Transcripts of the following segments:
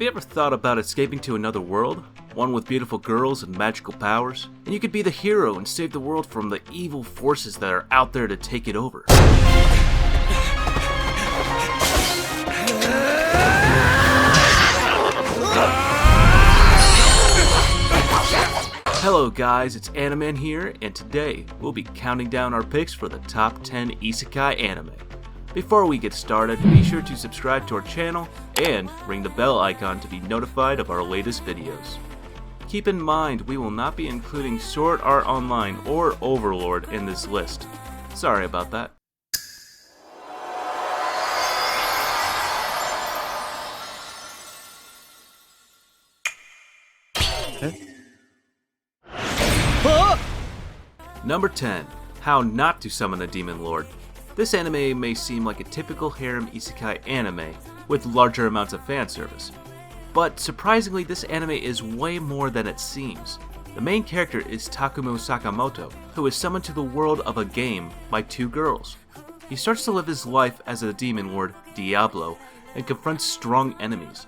Have you ever thought about escaping to another world? One with beautiful girls and magical powers? And you could be the hero and save the world from the evil forces that are out there to take it over. Hello guys, it's Animan here, and today we'll be counting down our picks for the top 10 Isekai anime. Before we get started, be sure to subscribe to our channel and ring the bell icon to be notified of our latest videos. Keep in mind, we will not be including Sword Art Online or Overlord in this list. Sorry about that. Number 10. How Not to Summon a Demon Lord. This anime may seem like a typical harem isekai anime with larger amounts of fan service, but surprisingly this anime is way more than it seems. The main character is Takumi Sakamoto, who is summoned to the world of a game by two girls. He starts to live his life as a demon lord, Diablo, and confronts strong enemies.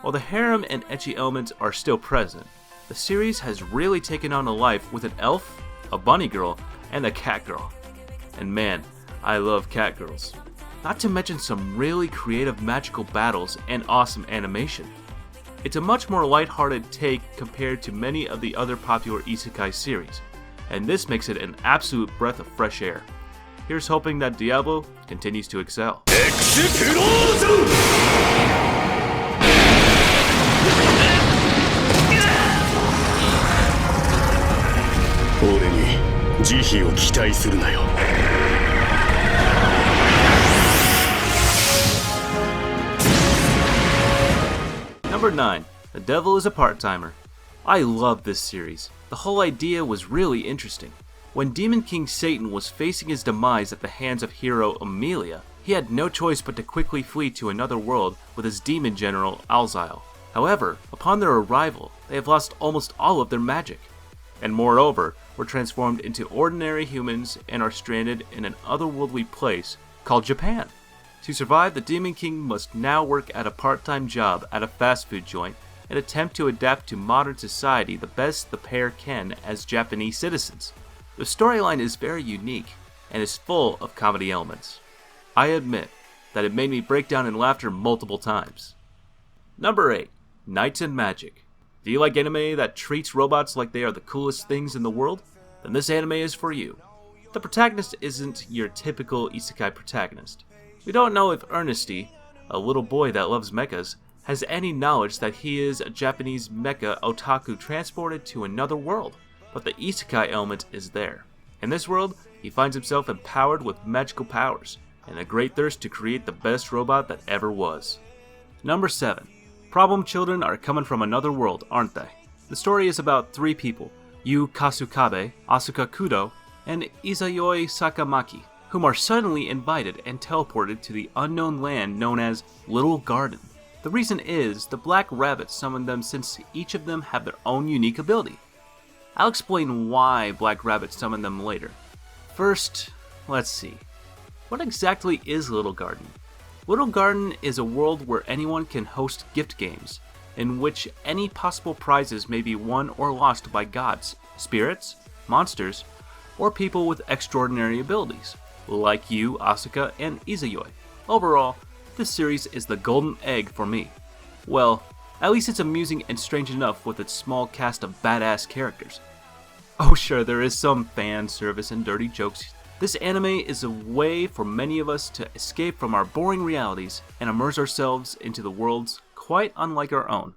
While the harem and ecchi elements are still present, the series has really taken on a life with an elf, a bunny girl, and a cat girl. And man, I love cat girls. Not to mention some really creative magical battles and awesome animation. It's a much more lighthearted take compared to many of the other popular isekai series, and this makes it an absolute breath of fresh air. Here's hoping that Diablo continues to excel. Number 9. The Devil is a Part-Timer. I love this series. The whole idea was really interesting. When Demon King Satan was facing his demise at the hands of hero Amelia, he had no choice but to quickly flee to another world with his demon general Alzile. However, upon their arrival, they have lost almost all of their magic, and moreover, were transformed into ordinary humans and are stranded in an otherworldly place called Japan. To survive, the Demon King must now work at a part-time job at a fast food joint and attempt to adapt to modern society the best the pair can as Japanese citizens. The storyline is very unique and is full of comedy elements. I admit that it made me break down in laughter multiple times. Number 8. Knights and Magic. Do you like anime that treats robots like they are the coolest things in the world? Then this anime is for you. The protagonist isn't your typical isekai protagonist. We don't know if Ernesty, a little boy that loves mechas, has any knowledge that he is a Japanese mecha otaku transported to another world, but the isekai element is there. In this world, he finds himself empowered with magical powers, and a great thirst to create the best robot that ever was. Number 7. Problem children are coming from another world, aren't they? The story is about three people, Yu Kasukabe, Asuka Kudo, and Izayoi Sakamaki, whom are suddenly invited and teleported to the unknown land known as Little Garden. The reason is the Black Rabbit summoned them since each of them have their own unique ability. I'll explain why Black Rabbit summoned them later. First, let's see. What exactly is Little Garden? Little Garden is a world where anyone can host gift games, in which any possible prizes may be won or lost by gods, spirits, monsters, or people with extraordinary abilities, like Yu, Asuka, and Izayoi. Overall, this series is the golden egg for me. Well, at least it's amusing and strange enough with its small cast of badass characters. Oh sure, there is some fan service and dirty jokes. This anime is a way for many of us to escape from our boring realities and immerse ourselves into the worlds quite unlike our own.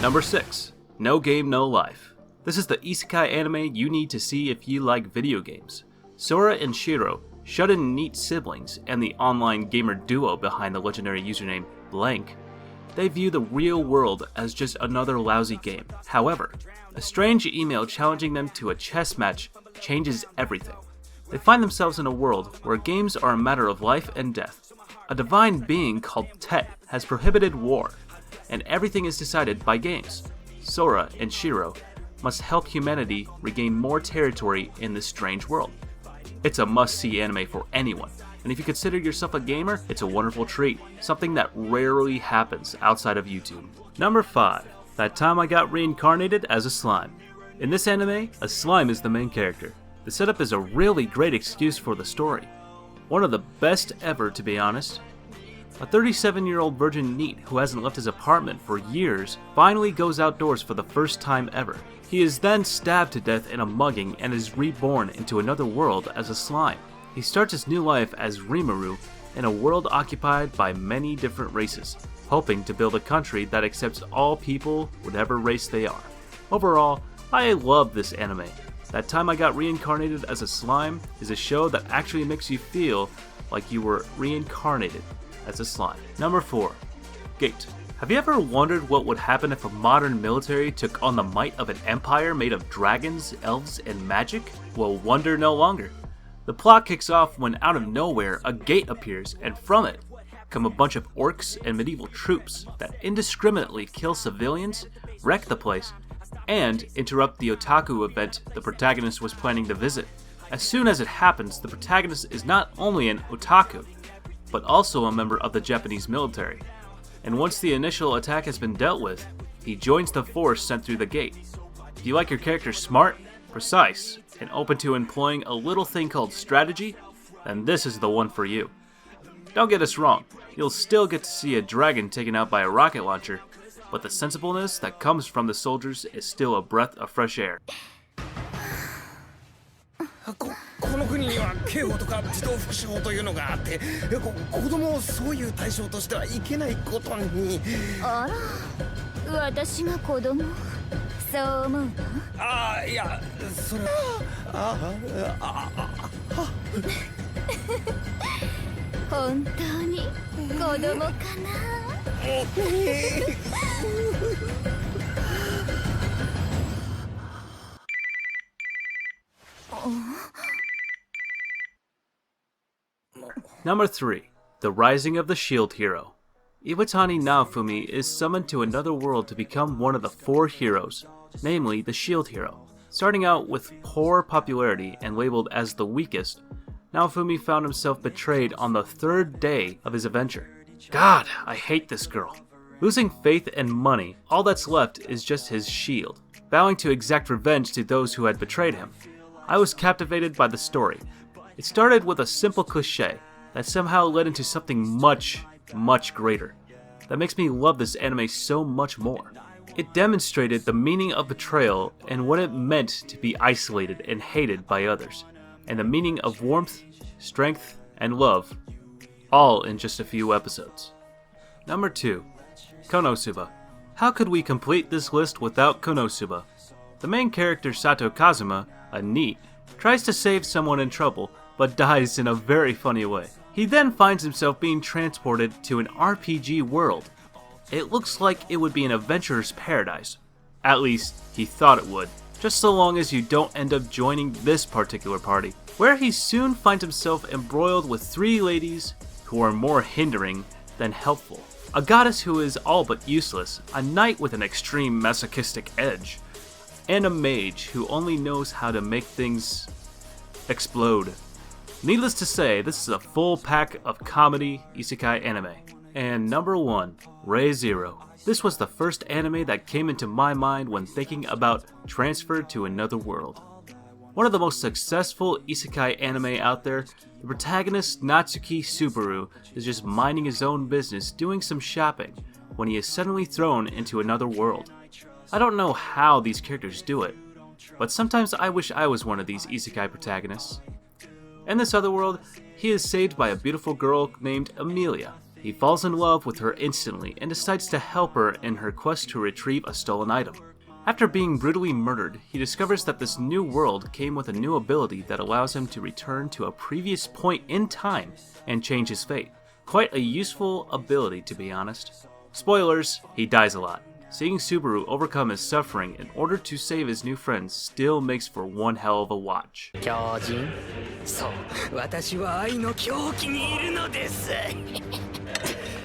Number 6. No Game No Life. This is the isekai anime you need to see if you like video games. Sora and Shiro, shut-in neat siblings and the online gamer duo behind the legendary username Blank, they view the real world as just another lousy game. However, a strange email challenging them to a chess match changes everything. They find themselves in a world where games are a matter of life and death. A divine being called Tet has prohibited war, and everything is decided by games. Sora and Shiro must help humanity regain more territory in this strange world. It's a must-see anime for anyone, and if you consider yourself a gamer, it's a wonderful treat, something that rarely happens outside of YouTube. Number 5. That Time I Got Reincarnated as a Slime. In this anime, a slime is the main character. The setup is a really great excuse for the story. One of the best ever, to be honest. A 37-year-old virgin NEET who hasn't left his apartment for years finally goes outdoors for the first time ever. He is then stabbed to death in a mugging and is reborn into another world as a slime. He starts his new life as Rimuru in a world occupied by many different races, hoping to build a country that accepts all people, whatever race they are. Overall, I love this anime. That Time I Got Reincarnated as a Slime is a show that actually makes you feel like you were reincarnated as a slime. Number 4. Gate. Have you ever wondered what would happen if a modern military took on the might of an empire made of dragons, elves, and magic? Well, wonder no longer. The plot kicks off when out of nowhere a gate appears, and from it come a bunch of orcs and medieval troops that indiscriminately kill civilians, wreck the place, and interrupt the otaku event the protagonist was planning to visit. As soon as it happens, the protagonist is not only an otaku, but also a member of the Japanese military. And once the initial attack has been dealt with, he joins the force sent through the gate. If you like your character smart, precise, and open to employing a little thing called strategy, then this is the one for you. Don't get us wrong, you'll still get to see a dragon taken out by a rocket launcher, but the sensibleness that comes from the soldiers is still a breath of fresh air. この国には刑法とか児童福祉法というのがあって子供をそういう対象としてはいけないことにあら私が子供そう思うのああいやそれ本当に子供かなNumber 3. The Rising of the Shield Hero. Iwatani Naofumi is summoned to another world to become one of the 4 heroes, namely the Shield Hero. Starting out with poor popularity and labeled as the weakest, Naofumi found himself betrayed on the 3rd day of his adventure. God, I hate this girl. Losing faith and money, all that's left is just his shield, vowing to exact revenge to those who had betrayed him. I was captivated by the story. It started with a simple cliché that somehow led into something much, much greater. That makes me love this anime so much more. It demonstrated the meaning of betrayal and what it meant to be isolated and hated by others, and the meaning of warmth, strength, and love, all in just a few episodes. Number 2. Konosuba. How could we complete this list without Konosuba? The main character Sato Kazuma, a NEET, tries to save someone in trouble, but dies in a very funny way. He then finds himself being transported to an RPG world. It looks like it would be an adventurer's paradise. At least, he thought it would, just so long as you don't end up joining this particular party, where he soon finds himself embroiled with 3 ladies who are more hindering than helpful. A goddess who is all but useless, a knight with an extreme masochistic edge, and a mage who only knows how to make things explode. Needless to say, this is a full pack of comedy isekai anime. And number 1, Re:Zero. This was the first anime that came into my mind when thinking about transfer to another world. One of the most successful isekai anime out there, the protagonist Natsuki Subaru is just minding his own business doing some shopping when he is suddenly thrown into another world. I don't know how these characters do it, but sometimes I wish I was one of these isekai protagonists. In this other world, he is saved by a beautiful girl named Amelia. He falls in love with her instantly and decides to help her in her quest to retrieve a stolen item. After being brutally murdered, he discovers that this new world came with a new ability that allows him to return to a previous point in time and change his fate. Quite a useful ability, to be honest. Spoilers, he dies a lot. Seeing Subaru overcome his suffering in order to save his new friends still makes for one hell of a watch. 狂人そう私は愛の狂気にいるのです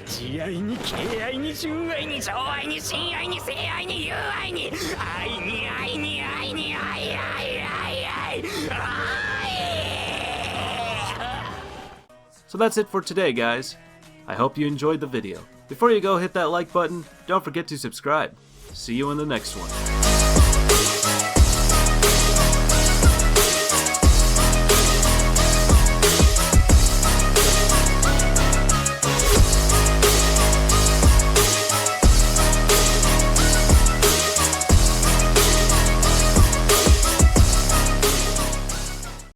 慈愛に敬愛に純愛に情愛に親愛に性愛に友愛に愛に愛に愛に愛愛愛愛愛 So that's it for today, guys. I hope you enjoyed the video. Before you go, hit that like button. Don't forget to subscribe. See you in the next one.